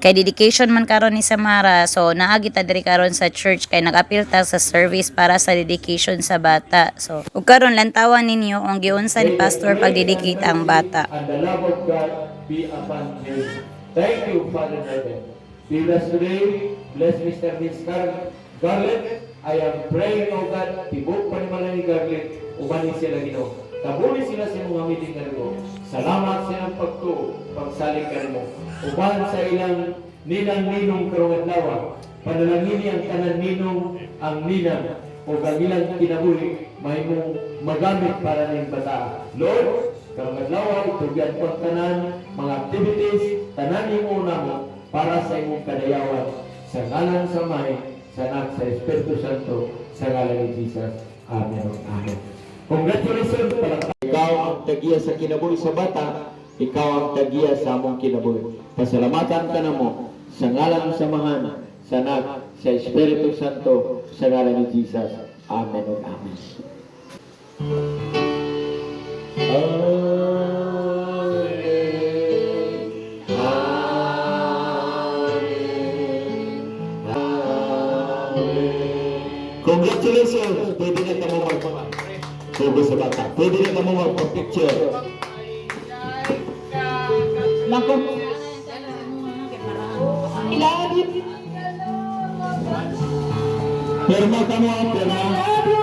Kay dedication man karon ni Samara, so naagi ta diri karon sa church kay nag-apil ta sa service para sa dedication sa bata. So ug karon lantawan ninyo kung giunsa ni pastor pagdedicate ang bata. And the love of God be upon him. Thank you, Father Heaven. Be blessed today. Bless Mr. Vince Garland. I am praying, O God, tibok pa naman ni Garland, umanin sila Ginoo. Tabuli sila sa mga meeting ka mo. Salamat sa ilang pagsalig ka mo. Uban sa ilang ninang-ninong karong adlaw. Panalangini ang tanan ninong ang ninang o ang ilang kinabuhi may mong magamit para ng bata. Lord, karong adlaw itugyan ko ang tanan, mga activities, tanan mo namo para sa imong kadayawan. Sa ngalan sa May, sa Anak, sa Espiritu Santo, sa ngalan ni Jesus. Amen. Amen. Congratulations pala. Ikaw ang tagiya sa kinabuhi sa bata, ikaw ang tagiya sa among kinabuhi. Pasalamatan ka na mo sa ngalan sa Amahan, sa Anak, sa Espiritu Santo, sa ngalan ni Jesus. Amen. Amen. Congratulations! Pwede na kamo magpapagod sa bata. Pwede na kamo magpapicture. Nako. Ilalim. Perma kamo, perma.